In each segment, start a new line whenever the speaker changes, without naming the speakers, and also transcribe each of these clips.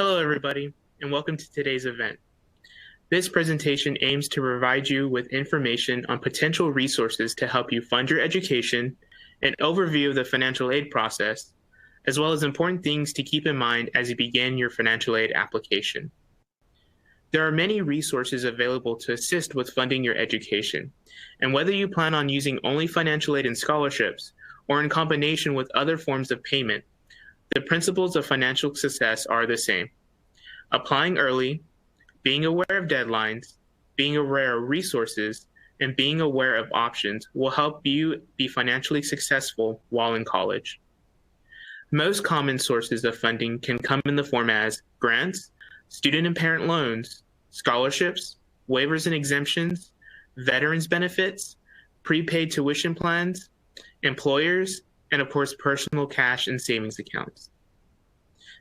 Hello, everybody, and welcome to today's event. This presentation aims to provide you with information on potential resources to help you fund your education, an overview of the financial aid process, as well as important things to keep in mind as you begin your financial aid application. There are many resources available to assist with funding your education, and whether you plan on using only financial aid and scholarships or in combination with other forms of payment, the principles of financial success are the same. Applying early, being aware of deadlines, being aware of resources, and being aware of options will help you be financially successful while in college. Most common sources of funding can come in the form as grants, student and parent loans, scholarships, waivers and exemptions, veterans benefits, prepaid tuition plans, employers, and of course, personal cash and savings accounts.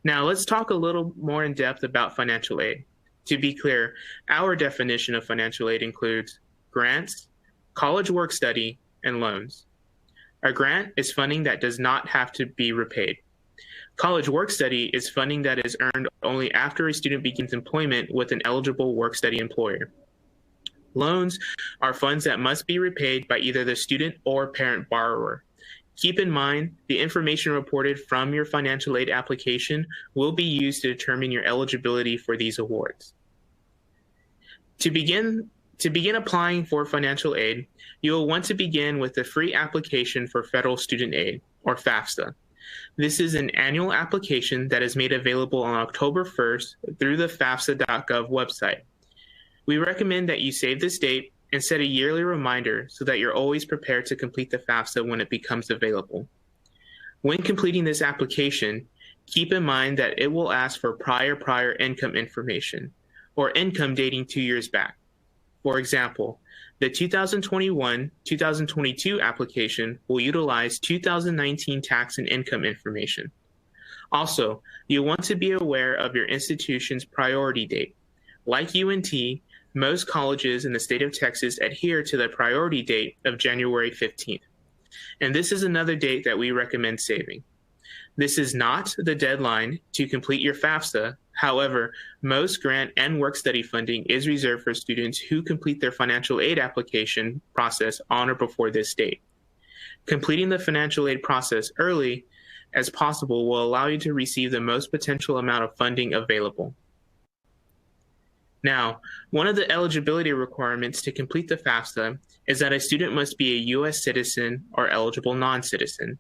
Now, let's talk a little more in depth about financial aid. To be clear, our definition of financial aid includes grants, college work study, and loans. A grant is funding that does not have to be repaid. College work study is funding that is earned only after a student begins employment with an eligible work study employer. Loans are funds that must be repaid by either the student or parent borrower. Keep in mind, the information reported from your financial aid application will be used to determine your eligibility for these awards. To begin applying for financial aid, you will want to begin with the free application for federal student aid, or FAFSA. This is an annual application that is made available on October 1st through the FAFSA.gov website. We recommend that you save this date and set a yearly reminder so that you're always prepared to complete the FAFSA when it becomes available. When completing this application, keep in mind that it will ask for prior income information, or income dating 2 years back. For example, the 2021-2022 application will utilize 2019 tax and income information. Also, you'll want to be aware of your institution's priority date. Like UNT, most colleges in the state of Texas adhere to the priority date of January 15th. And this is another date that we recommend saving. This is not the deadline to complete your FAFSA. However, most grant and work study funding is reserved for students who complete their financial aid application process on or before this date. Completing the financial aid process early as possible will allow you to receive the most potential amount of funding available. Now, one of the eligibility requirements to complete the FAFSA is that a student must be a U.S. citizen or eligible non-citizen.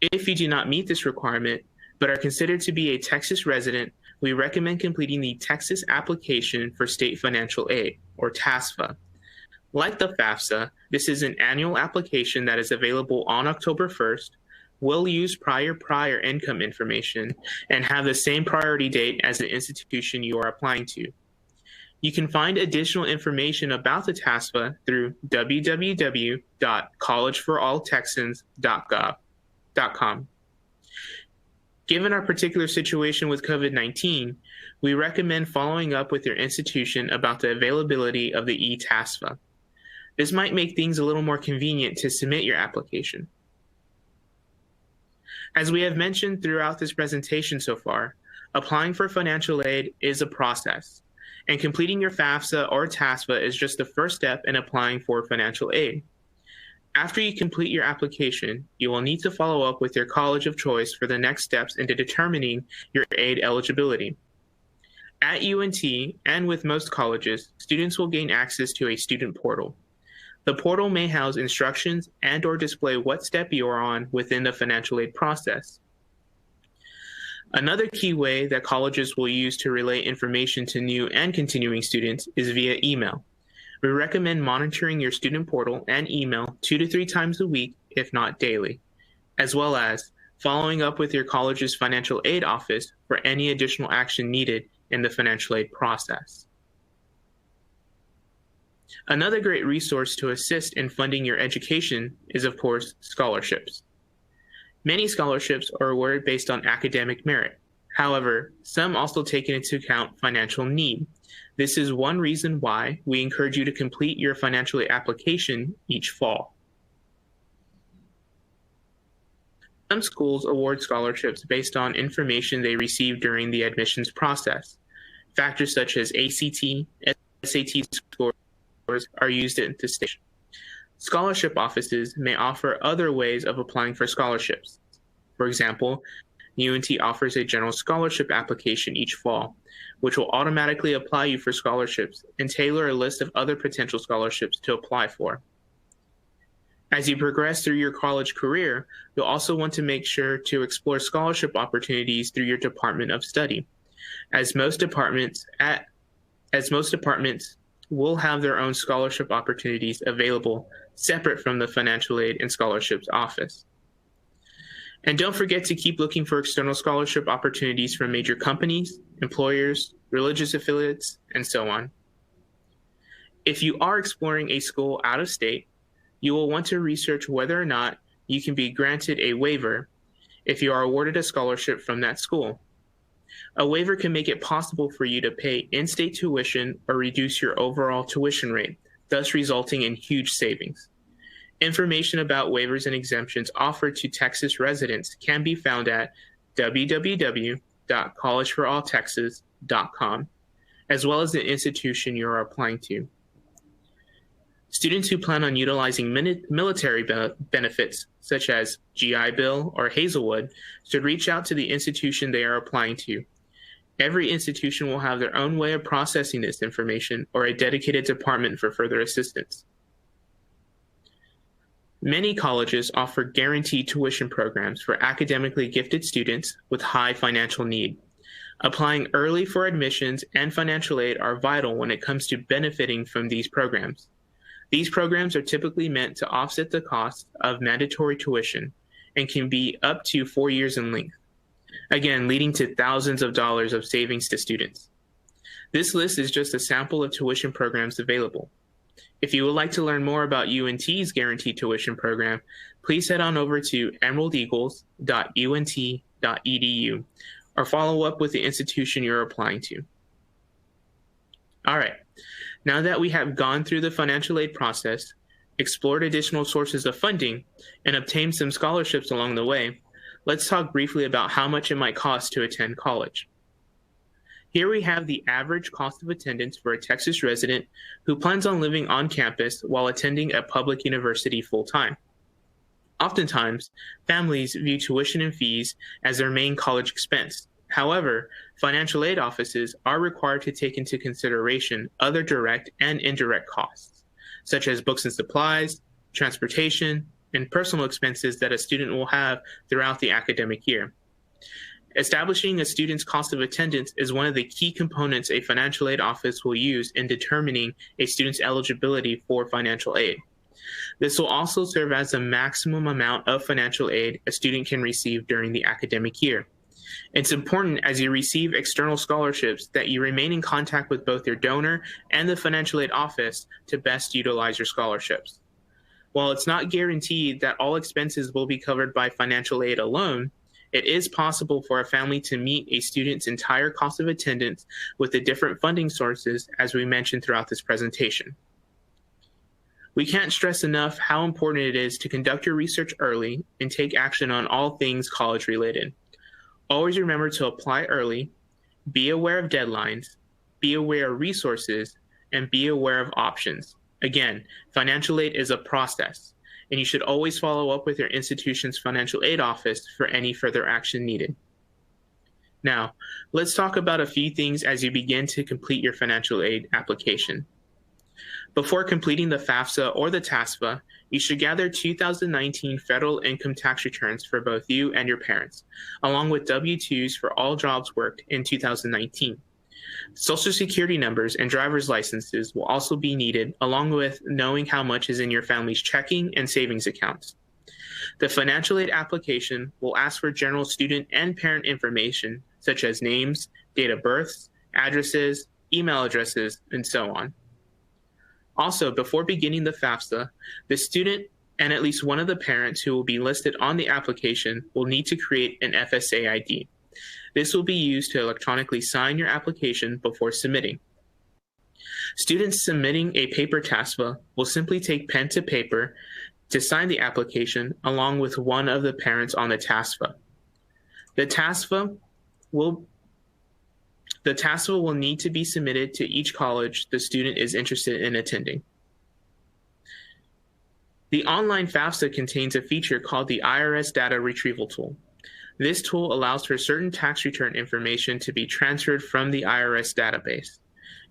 If you do not meet this requirement, but are considered to be a Texas resident, we recommend completing the Texas Application for State Financial Aid, or TASFA. Like the FAFSA, this is an annual application that is available on October 1st, will use prior income information, and have the same priority date as the institution you are applying to. You can find additional information about the TASFA through www.collegeforalltexans.com. Given our particular situation with COVID-19, we recommend following up with your institution about the availability of the e-TASFA. This might make things a little more convenient to submit your application. As we have mentioned throughout this presentation so far, applying for financial aid is a process, and completing your FAFSA or TASFA is just the first step in applying for financial aid. After you complete your application, you will need to follow up with your college of choice for the next steps into determining your aid eligibility. At UNT and with most colleges, students will gain access to a student portal. The portal may house instructions and/or display what step you are on within the financial aid process. Another key way that colleges will use to relay information to new and continuing students is via email. We recommend monitoring your student portal and email 2 to 3 times a week, if not daily, as well as following up with your college's financial aid office for any additional action needed in the financial aid process. Another great resource to assist in funding your education is, of course, scholarships. Many scholarships are awarded based on academic merit. However, some also take into account financial need. This is one reason why we encourage you to complete your financial aid application each fall. Some schools award scholarships based on information they receive during the admissions process. Factors such as ACT, SAT scores are used at this stage. Scholarship offices may offer other ways of applying for scholarships. For example, UNT offers a general scholarship application each fall, which will automatically apply you for scholarships and tailor a list of other potential scholarships to apply for. As you progress through your college career, you'll also want to make sure to explore scholarship opportunities through your department of study, as most departments will have their own scholarship opportunities available separate from the Financial Aid and Scholarships Office. And don't forget to keep looking for external scholarship opportunities from major companies, employers, religious affiliates, and so on. If you are exploring a school out of state, you will want to research whether or not you can be granted a waiver if you are awarded a scholarship from that school. A waiver can make it possible for you to pay in-state tuition or reduce your overall tuition rate, thus resulting in huge savings. Information about waivers and exemptions offered to Texas residents can be found at www.collegeforalltexas.com, as well as the institution you are applying to. Students who plan on utilizing military benefits, such as GI Bill or Hazelwood, should reach out to the institution they are applying to. Every institution will have their own way of processing this information or a dedicated department for further assistance. Many colleges offer guaranteed tuition programs for academically gifted students with high financial need. Applying early for admissions and financial aid are vital when it comes to benefiting from these programs. These programs are typically meant to offset the cost of mandatory tuition and can be up to 4 years in length, again, leading to thousands of dollars of savings to students. This list is just a sample of tuition programs available. If you would like to learn more about UNT's guaranteed tuition program, please head on over to emeraldeagles.unt.edu or follow up with the institution you're applying to. All right, now that we have gone through the financial aid process, explored additional sources of funding, and obtained some scholarships along the way, let's talk briefly about how much it might cost to attend college. Here we have the average cost of attendance for a Texas resident who plans on living on campus while attending a public university full-time. Oftentimes, families view tuition and fees as their main college expense. However, financial aid offices are required to take into consideration other direct and indirect costs, such as books and supplies, transportation, and personal expenses that a student will have throughout the academic year. Establishing a student's cost of attendance is one of the key components a financial aid office will use in determining a student's eligibility for financial aid. This will also serve as the maximum amount of financial aid a student can receive during the academic year. It's important as you receive external scholarships that you remain in contact with both your donor and the financial aid office to best utilize your scholarships. While it's not guaranteed that all expenses will be covered by financial aid alone, it is possible for a family to meet a student's entire cost of attendance with the different funding sources as we mentioned throughout this presentation. We can't stress enough how important it is to conduct your research early and take action on all things college related. Always remember to apply early, be aware of deadlines, be aware of resources, and be aware of options. Again, financial aid is a process, and you should always follow up with your institution's financial aid office for any further action needed. Now, let's talk about a few things as you begin to complete your financial aid application. Before completing the FAFSA or the TASFA, you should gather 2019 federal income tax returns for both you and your parents, along with W-2s for all jobs worked in 2019. Social Security numbers and driver's licenses will also be needed, along with knowing how much is in your family's checking and savings accounts. The financial aid application will ask for general student and parent information, such as names, date of births, addresses, email addresses, and so on. Also, before beginning the FAFSA, the student and at least one of the parents who will be listed on the application will need to create an FSA ID. This will be used to electronically sign your application before submitting. Students submitting a paper TASFA will simply take pen to paper to sign the application along with one of the parents on the TASFA. The TASFA will need to be submitted to each college the student is interested in attending. The online FAFSA contains a feature called the IRS Data Retrieval Tool. This tool allows for certain tax return information to be transferred from the IRS database.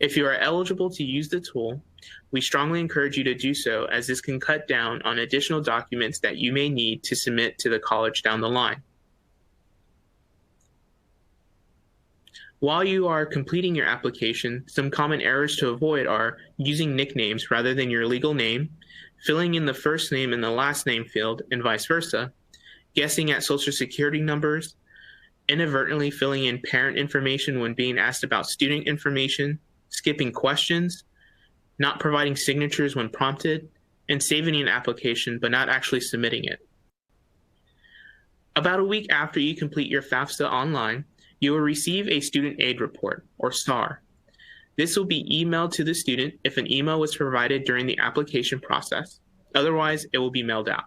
If you are eligible to use the tool, we strongly encourage you to do so, as this can cut down on additional documents that you may need to submit to the college down the line. While you are completing your application, some common errors to avoid are using nicknames rather than your legal name, filling in the first name in the last name field, and vice versa, guessing at Social Security numbers, inadvertently filling in parent information when being asked about student information, skipping questions, not providing signatures when prompted, and saving an application but not actually submitting it. About a week after you complete your FAFSA online, you will receive a Student Aid Report, or SAR. This will be emailed to the student if an email was provided during the application process. Otherwise, it will be mailed out.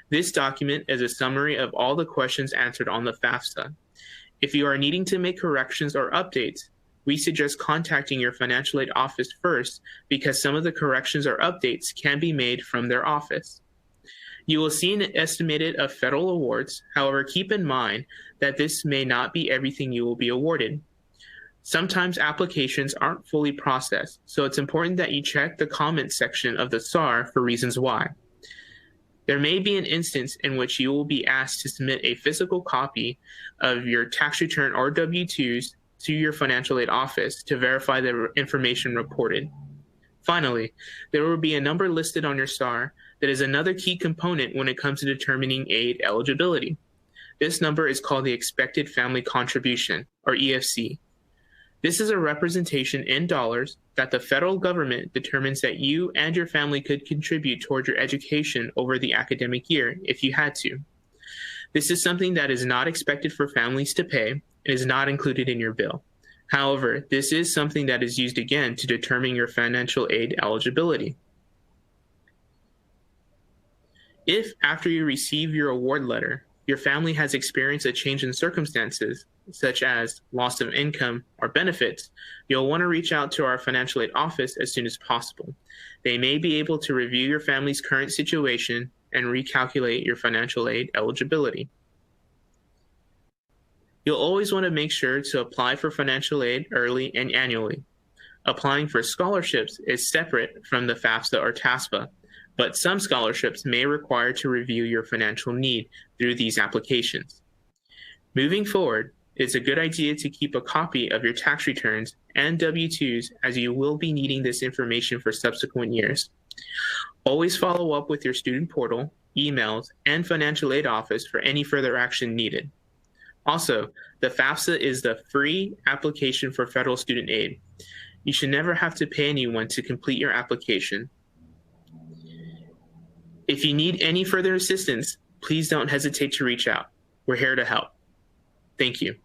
This document is a summary of all the questions answered on the FAFSA. If you are needing to make corrections or updates, we suggest contacting your financial aid office first, because some of the corrections or updates can be made from their office. You will see an estimated of federal awards. However, keep in mind that this may not be everything you will be awarded. Sometimes applications aren't fully processed, so it's important that you check the comments section of the SAR for reasons why. There may be an instance in which you will be asked to submit a physical copy of your tax return or W-2s to your financial aid office to verify the information reported. Finally, there will be a number listed on your SAR that is another key component when it comes to determining aid eligibility. This number is called the Expected Family Contribution, or EFC. This is a representation in dollars that the federal government determines that you and your family could contribute toward your education over the academic year if you had to. This is something that is not expected for families to pay and is not included in your bill. However, this is something that is used again to determine your financial aid eligibility. If, after you receive your award letter, your family has experienced a change in circumstances, such as loss of income or benefits, you'll want to reach out to our financial aid office as soon as possible. They may be able to review your family's current situation and recalculate your financial aid eligibility. You'll always want to make sure to apply for financial aid early and annually. Applying for scholarships is separate from the FAFSA or TASFA, but some scholarships may require to review your financial need through these applications. Moving forward, it's a good idea to keep a copy of your tax returns and W-2s, as you will be needing this information for subsequent years. Always follow up with your student portal, emails, and financial aid office for any further action needed. Also, the FAFSA is the free application for federal student aid. You should never have to pay anyone to complete your application. If you need any further assistance, please don't hesitate to reach out. We're here to help. Thank you.